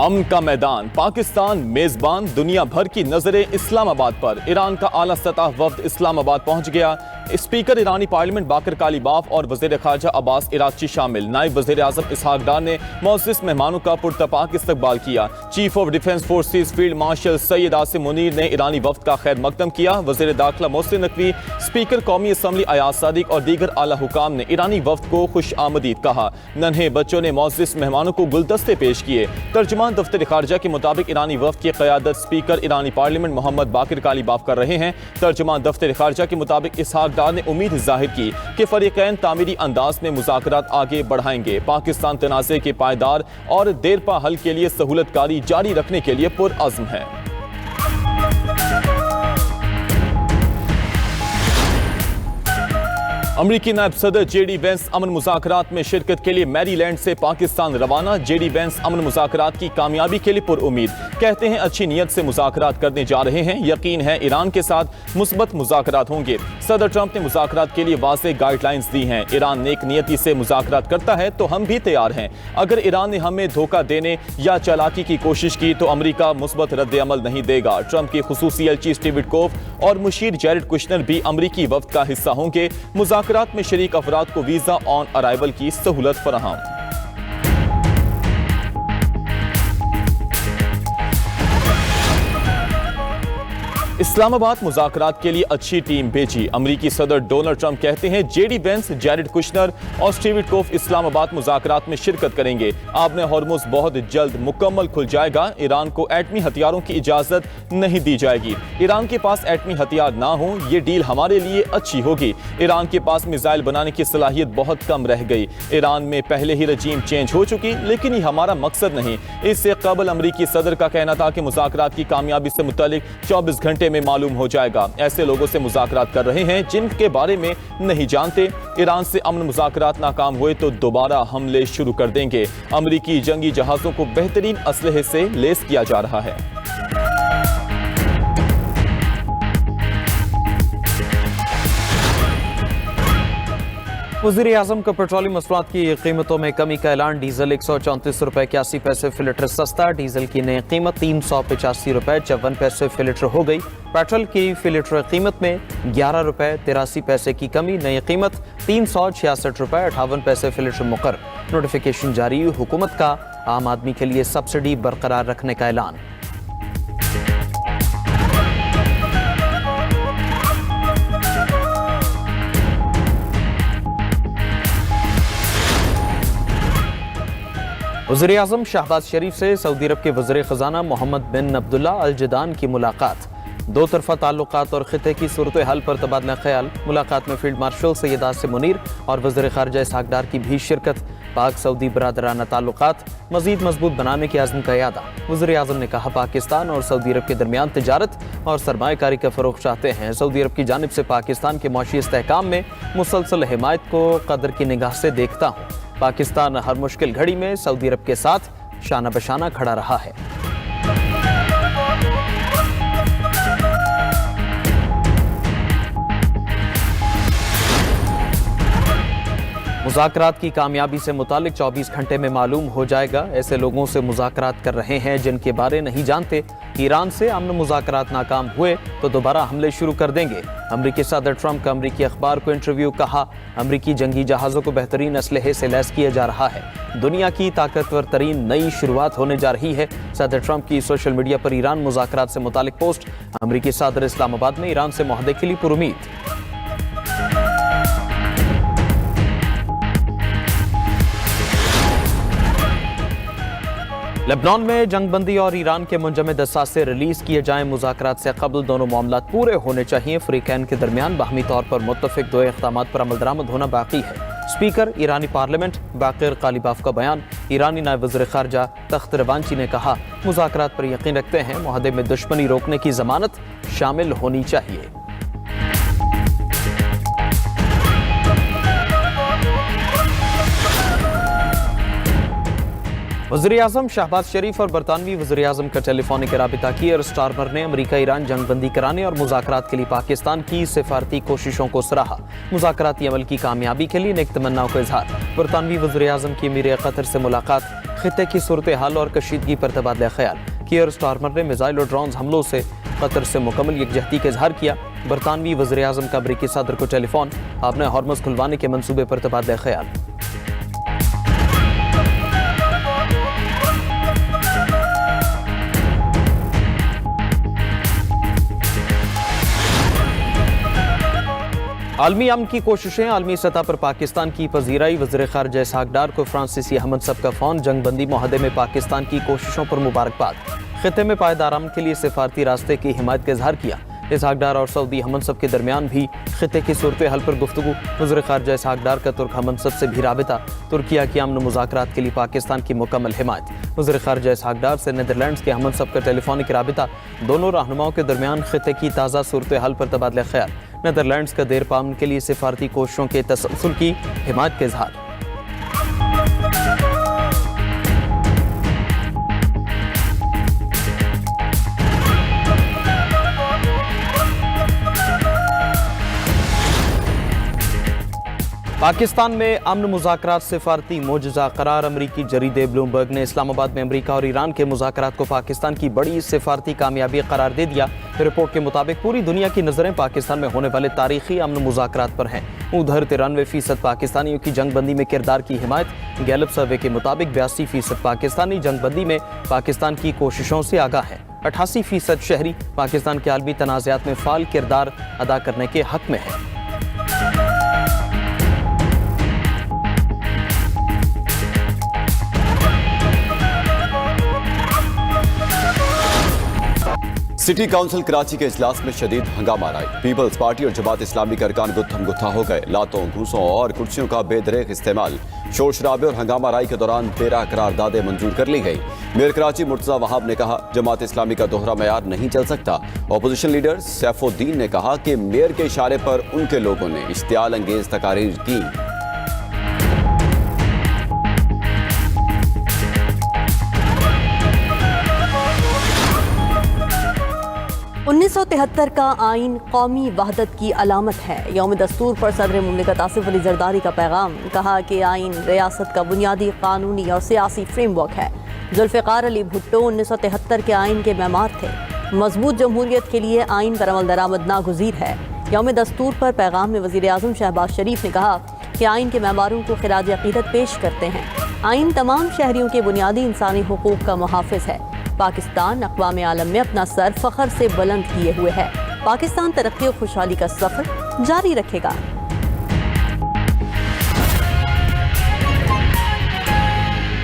امن کا میدان، پاکستان میزبان، دنیا بھر کی نظریں اسلام آباد پر۔ ایران کا اعلیٰ سطح وفد اسلام آباد پہنچ گیا۔ اسپیکر ایرانی پارلیمنٹ باقر کالیباف اور وزیر خارجہ عباس عراقچی شامل۔ نائب وزیر اعظم اسحاق ڈار نے معزز مہمانوں کا پرتپاک استقبال کیا۔ Chief of defence forces field marshal Syed Asim Munir نے ایرانی وفد کا خیر مقدم کیا۔ وزیر داخلہ محسن نقوی، اسپیکر قومی اسمبلی ایاز صادق اور دیگر اعلیٰ حکام نے ایرانی وفد کو خوش آمدید کہا۔ ننھے بچوں نے معزز مہمانوں کو گلدستے پیش کیے۔ ترجمان دفتر خارجہ کے مطابق ایرانی وفد کی قیادت اسپیکر ایرانی پارلیمنٹ محمد باقر کالیباف کر رہے ہیں۔ ترجمان دفتر خارجہ کے مطابق اسحاق ڈار نے امید ظاہر کی کہ فریقین تعمیری انداز میں مذاکرات آگے بڑھائیں گے۔ پاکستان تنازع کے پائیدار اور دیرپا حل کے لیے سہولت کاری جاری رکھنے کے لیے پرعزم ہے۔ امریکی نائب صدر جے ڈی وینس امن مذاکرات میں شرکت کے لیے میری لینڈ سے پاکستان روانہ۔ جے ڈی وینس امن مذاکرات کی کامیابی کے لیے پر امید، کہتے ہیں اچھی نیت سے مذاکرات کرنے جا رہے ہیں، یقین ہے ایران کے ساتھ مثبت مذاکرات ہوں گے۔ صدر ٹرمپ نے مذاکرات کے لیے واضح گائیڈ لائنز دی ہیں۔ ایران نیک نیتی سے مذاکرات کرتا ہے تو ہم بھی تیار ہیں۔ اگر ایران نے ہمیں دھوکہ دینے یا چالاکی کی کوشش کی تو امریکہ مثبت رد عمل نہیں دے گا۔ ٹرمپ کی خصوصی ایلچی اسٹیو وٹکوف اور مشیر جیرڈ کشنر بھی امریکی وفد کا حصہ ہوں گے۔ مذاکرات میں شریک افراد کو ویزا آن ارائیول کی سہولت فراہم۔ اسلام آباد مذاکرات کے لیے اچھی ٹیم بھیجی۔ امریکی صدر ڈونلڈ ٹرمپ کہتے ہیں J D Vance, Jared Kushner اور اسٹیو وٹکوف اسلام آباد مذاکرات میں شرکت کریں گے۔ آبِ ہرمز بہت جلد مکمل کھل جائے گا۔ ایران کو ایٹمی ہتھیاروں کی اجازت نہیں دی جائے گی۔ ایران کے پاس ایٹمی ہتھیار نہ ہوں، یہ ڈیل ہمارے لیے اچھی ہوگی۔ ایران کے پاس میزائل بنانے کی صلاحیت بہت کم رہ گئی۔ ایران میں پہلے ہی رجیم چینج ہو چکی، لیکن یہ ہمارا مقصد نہیں۔ اس سے قبل امریکی صدر کا کہنا تھا کہ مذاکرات کی کامیابی سے متعلق 24 گھنٹے میں معلوم ہو جائے گا۔ ایسے لوگوں سے مذاکرات کر رہے ہیں جن کے بارے میں نہیں جانتے۔ ایران سے امن مذاکرات ناکام ہوئے تو دوبارہ حملے شروع کر دیں گے۔ امریکی جنگی جہازوں کو بہترین اسلحے سے لیس کیا جا رہا ہے۔ وزیر اعظم کا پیٹرولیم مصنوعات کی قیمتوں میں کمی کا اعلان۔ ڈیزل 134 روپے 81 پیسے فی لیٹر سستا۔ ڈیزل کی نئی قیمت 385 روپے 54 پیسے فی لیٹر ہو گئی۔ پیٹرول کی فی لیٹر قیمت میں 11 روپے 83 پیسے کی کمی، نئی قیمت 366 روپے 58 پیسے فی لیٹر مقرر۔ نوٹیفیکیشن جاری، حکومت کا عام آدمی کے لیے سبسڈی برقرار رکھنے کا اعلان۔ وزیر اعظم شہباز شریف سے سعودی عرب کے وزیر خزانہ محمد بن عبداللہ الجدان کی ملاقات۔ دو طرفہ تعلقات اور خطے کی صورتحال پر تبادلہ خیال۔ ملاقات میں فیلڈ مارشل سید عاصم منیر اور وزیر خارجہ اسحاق ڈار کی بھی شرکت۔ پاک سعودی برادرانہ تعلقات مزید مضبوط بنانے کے عزم کا اعادہ۔ وزیر اعظم نے کہا پاکستان اور سعودی عرب کے درمیان تجارت اور سرمایہ کاری کا فروغ چاہتے ہیں۔ سعودی عرب کی جانب سے پاکستان کے معاشی استحکام میں مسلسل حمایت کو قدر کی نگاہ سے دیکھتا ہوں۔ پاکستان ہر مشکل گھڑی میں سعودی عرب کے ساتھ شانہ بشانہ کھڑا رہا ہے۔ مذاکرات کی کامیابی سے متعلق 24 گھنٹے میں معلوم ہو جائے گا۔ ایسے لوگوں سے مذاکرات کر رہے ہیں جن کے بارے نہیں جانتے۔ ایران سے امن مذاکرات ناکام ہوئے تو دوبارہ حملے شروع کر دیں گے۔ امریکی صدر ٹرمپ کا امریکی اخبار کو انٹرویو، کہا امریکی جنگی جہازوں کو بہترین اسلحے سے لیس کیا جا رہا ہے۔ دنیا کی طاقتور ترین نئی شروعات ہونے جا رہی ہے۔ صدر ٹرمپ کی سوشل میڈیا پر ایران مذاکرات سے متعلق پوسٹ۔ امریکی صدر اسلام آباد میں ایران سے معاہدے کے لیے پر امید۔ لبنان میں جنگ بندی اور ایران کے منجمد اثاثے ریلیز کیے جائیں۔ مذاکرات سے قبل دونوں معاملات پورے ہونے چاہیے۔ فریقین کے درمیان باہمی طور پر متفق دو اقدامات پر عمل درآمد ہونا باقی ہے۔ اسپیکر ایرانی پارلیمنٹ باقر کالیباف کا بیان۔ ایرانی نائب وزیر خارجہ تخت روانچی نے کہا مذاکرات پر یقین رکھتے ہیں، معاہدے میں دشمنی روکنے کی ضمانت شامل ہونی چاہیے۔ وزیر اعظم شہباز شریف اور برطانوی وزیر اعظم کا ٹیلی فونک رابطہ کیئر سٹارمر نے امریکہ ایران جنگ بندی کرانے اور مذاکرات کے لیے پاکستان کی سفارتی کوششوں کو سراہا۔ مذاکراتی عمل کی کامیابی کے لیے نیک تمناؤں کا اظہار۔ برطانوی وزیر اعظم کی امیر قطر سے ملاقات۔ خطے کی صورتحال اور کشیدگی پر تبادلہ خیال. کیئر سٹارمر نے میزائل اور ڈرونز حملوں سے قطر سے مکمل یکجہتی کا اظہار کیا. برطانوی وزیر اعظم کا امریکی صدر کو ٹیلی فون. آپ نے ہارمز کھلوانے کے منصوبے پر تبادلہ خیال. عالمی امن کی کوششیں. عالمی سطح پر پاکستان کی پذیرائی. وزیر خارجہ اسحاق ڈار کو فرانسیسی احمد صفقہ فون. جنگ بندی معاہدے میں پاکستان کی کوششوں پر مبارکباد. خطے میں پائیدار امن کے لیے سفارتی راستے کی حمایت کا اظہار کیا. اسحاق ڈار اور سعودی احمد صف کے درمیان بھی خطے کی صورتحال پر گفتگو. وزیر خارجہ اسحاق ڈار کا ترک احمد صف سے بھی رابطہ. ترکیہ کی امن و مذاکرات کے لیے پاکستان کی مکمل حمایت. وزیر خارجہ اسحاق ڈار سے نیدرلینڈز کے احمد صف کا ٹیلی فونک رابطہ. دونوں رہنماؤں کے درمیان خطے کی تازہ صورتحال پر تبادلہ خیال. نیدرلینڈز کا دیر پا امن کے لیے سفارتی کوششوں کے تسلسل کی حمایت کا اظہار. پاکستان میں امن مذاکرات سفارتی معجزہ قرار. امریکی جریدے بلومبرگ نے اسلام آباد میں امریکہ اور ایران کے مذاکرات کو پاکستان کی بڑی سفارتی کامیابی قرار دے دیا. رپورٹ کے مطابق پوری دنیا کی نظریں پاکستان میں ہونے والے تاریخی امن مذاکرات پر ہیں. ادھر 93% پاکستانیوں کی جنگ بندی میں کردار کی حمایت. گیلپ سروے کے مطابق 82% پاکستانی جنگ بندی میں پاکستان کی کوششوں سے آگاہ ہیں. 88% شہری پاکستان کے عالمی تنازعات میں فعال کردار ادا کرنے کے حق میں ہیں. سٹی کونسل کراچی کے اجلاس میں شدید ہنگامہ آئی. پیپلز پارٹی اور جماعت اسلامی کے ارکان گتھم گتھا ہو گئے. لاتوں گھوسوں اور کرسیوں کا بے دریغ استعمال. شور شرابے اور ہنگامہ آرائی کے دوران 13 قراردادیں منظور کر لی گئی. میئر کراچی مرتضی وہاب نے کہا جماعت اسلامی کا دوہرا معیار نہیں چل سکتا. اپوزیشن لیڈر سیف الدین نے کہا کہ میئر کے اشارے پر ان کے لوگوں نے اشتعال انگیز تقاریر کی. 1973 کا آئین قومی وحدت کی علامت ہے. یوم دستور پر صدر مملکت آصف علی زرداری کا پیغام. کہا کہ آئین ریاست کا بنیادی قانونی اور سیاسی فریم ورک ہے. ذوالفقار علی بھٹو 1973 کے آئین کے معمار تھے. مضبوط جمہوریت کے لیے آئین پر عمل درآمد ناگزیر ہے. یوم دستور پر پیغام میں وزیر اعظم شہباز شریف نے کہا کہ آئین کے معماروں کو خراج عقیدت پیش کرتے ہیں. آئین تمام شہریوں کے بنیادی انسانی حقوق کا محافظ ہے. پاکستان اقوام عالم میں اپنا سر فخر سے بلند کیے ہوئے ہے. پاکستان ترقی و خوشحالی کا سفر جاری رکھے گا.